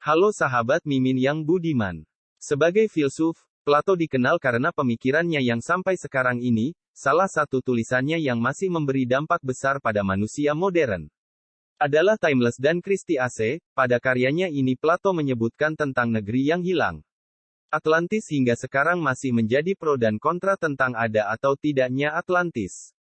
Halo sahabat Mimin yang budiman. Sebagai filsuf, Plato dikenal karena pemikirannya yang sampai sekarang ini, salah satu tulisannya yang masih memberi dampak besar pada manusia modern adalah Timeless dan Christie AC. Pada karyanya ini Plato menyebutkan tentang negeri yang hilang. Atlantis hingga sekarang masih menjadi pro dan kontra tentang ada atau tidaknya Atlantis.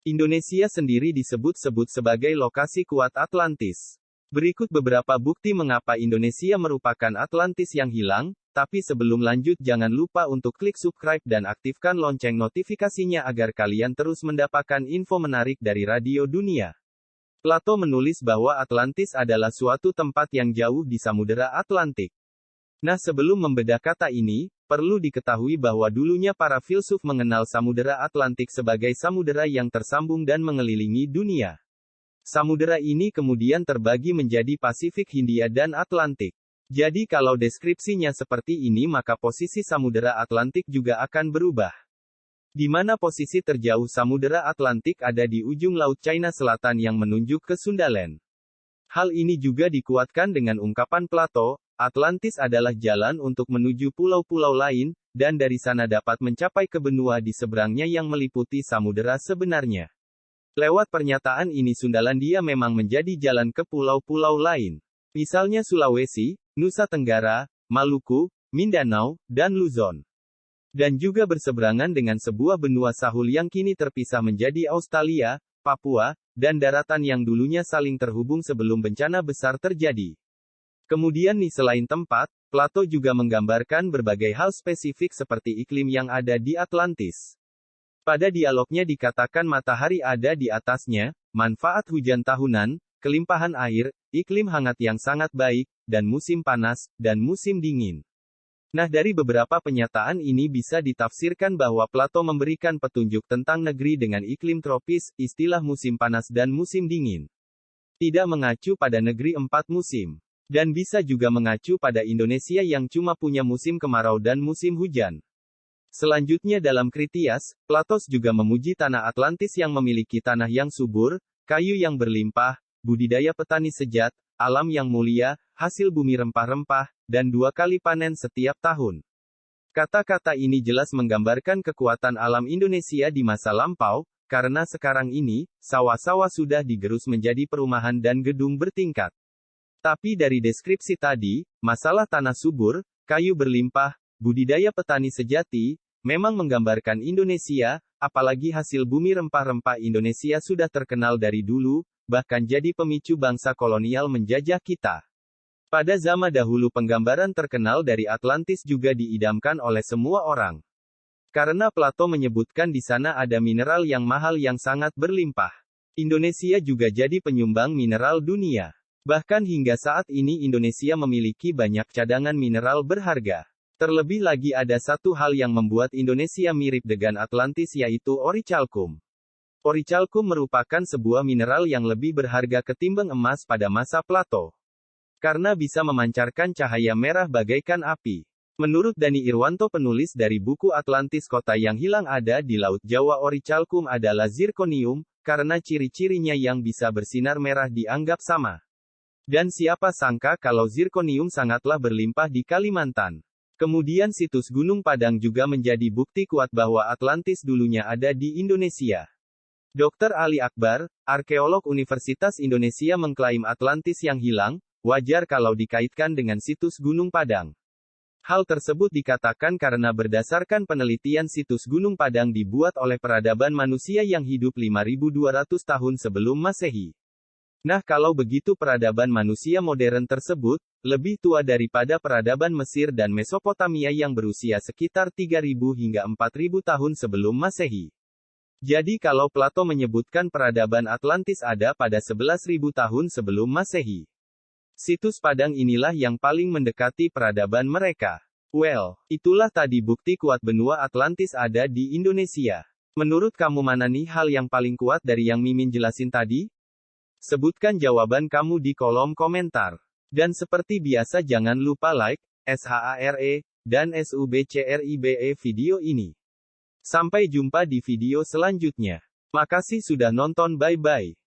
Indonesia sendiri disebut-sebut sebagai lokasi kuat Atlantis. Berikut beberapa bukti mengapa Indonesia merupakan Atlantis yang hilang, tapi sebelum lanjut jangan lupa untuk klik subscribe dan aktifkan lonceng notifikasinya agar kalian terus mendapatkan info menarik dari Radio Dunia. Plato menulis bahwa Atlantis adalah suatu tempat yang jauh di Samudera Atlantik. Nah, sebelum membeda kata ini, perlu diketahui bahwa dulunya para filsuf mengenal Samudera Atlantik sebagai samudera yang tersambung dan mengelilingi dunia. Samudera ini kemudian terbagi menjadi Pasifik, Hindia dan Atlantik. Jadi kalau deskripsinya seperti ini maka posisi Samudera Atlantik juga akan berubah. Di mana posisi terjauh Samudera Atlantik ada di ujung Laut China Selatan yang menunjuk ke Sundaland. Hal ini juga dikuatkan dengan ungkapan Plato, Atlantis adalah jalan untuk menuju pulau-pulau lain, dan dari sana dapat mencapai ke benua di seberangnya yang meliputi samudera sebenarnya. Lewat pernyataan ini Sundalandia memang menjadi jalan ke pulau-pulau lain. Misalnya Sulawesi, Nusa Tenggara, Maluku, Mindanao, dan Luzon. Dan juga berseberangan dengan sebuah benua Sahul yang kini terpisah menjadi Australia, Papua, dan daratan yang dulunya saling terhubung sebelum bencana besar terjadi. Kemudian nih selain tempat, Plato juga menggambarkan berbagai hal spesifik seperti iklim yang ada di Atlantis. Pada dialognya dikatakan matahari ada di atasnya, manfaat hujan tahunan, kelimpahan air, iklim hangat yang sangat baik, dan musim panas, dan musim dingin. Nah, dari beberapa penyataan ini bisa ditafsirkan bahwa Plato memberikan petunjuk tentang negeri dengan iklim tropis, istilah musim panas dan musim dingin. Tidak mengacu pada negeri 4 musim. Dan bisa juga mengacu pada Indonesia yang cuma punya musim kemarau dan musim hujan. Selanjutnya dalam Kritias, Plato juga memuji tanah Atlantis yang memiliki tanah yang subur, kayu yang berlimpah, budidaya petani sejat, alam yang mulia, hasil bumi rempah-rempah, dan 2 kali panen setiap tahun. Kata-kata ini jelas menggambarkan kekuatan alam Indonesia di masa lampau, karena sekarang ini, sawah-sawah sudah digerus menjadi perumahan dan gedung bertingkat. Tapi dari deskripsi tadi, masalah tanah subur, kayu berlimpah, budidaya petani sejati, memang menggambarkan Indonesia, apalagi hasil bumi rempah-rempah Indonesia sudah terkenal dari dulu, bahkan jadi pemicu bangsa kolonial menjajah kita. Pada zaman dahulu penggambaran terkenal dari Atlantis juga diidamkan oleh semua orang. Karena Plato menyebutkan di sana ada mineral yang mahal yang sangat berlimpah. Indonesia juga jadi penyumbang mineral dunia. Bahkan hingga saat ini Indonesia memiliki banyak cadangan mineral berharga. Terlebih lagi ada satu hal yang membuat Indonesia mirip dengan Atlantis yaitu orichalcum. Orichalcum merupakan sebuah mineral yang lebih berharga ketimbang emas pada masa Plato. Karena bisa memancarkan cahaya merah bagaikan api. Menurut Dani Irwanto penulis dari buku Atlantis Kota yang Hilang ada di Laut Jawa, orichalcum adalah zirconium, karena ciri-cirinya yang bisa bersinar merah dianggap sama. Dan siapa sangka kalau zirconium sangatlah berlimpah di Kalimantan. Kemudian situs Gunung Padang juga menjadi bukti kuat bahwa Atlantis dulunya ada di Indonesia. Dr. Ali Akbar, arkeolog Universitas Indonesia mengklaim Atlantis yang hilang, wajar kalau dikaitkan dengan situs Gunung Padang. Hal tersebut dikatakan karena berdasarkan penelitian situs Gunung Padang dibuat oleh peradaban manusia yang hidup 5200 tahun sebelum Masehi. Nah, kalau begitu peradaban manusia modern tersebut lebih tua daripada peradaban Mesir dan Mesopotamia yang berusia sekitar 3000 hingga 4000 tahun sebelum Masehi. Jadi kalau Plato menyebutkan peradaban Atlantis ada pada 11.000 tahun sebelum Masehi. Situs Padang inilah yang paling mendekati peradaban mereka. Well, itulah tadi bukti kuat benua Atlantis ada di Indonesia. Menurut kamu mana nih hal yang paling kuat dari yang Mimin jelasin tadi? Sebutkan jawaban kamu di kolom komentar. Dan seperti biasa jangan lupa like, share, dan subscribe video ini. Sampai jumpa di video selanjutnya. Makasih sudah nonton, bye-bye.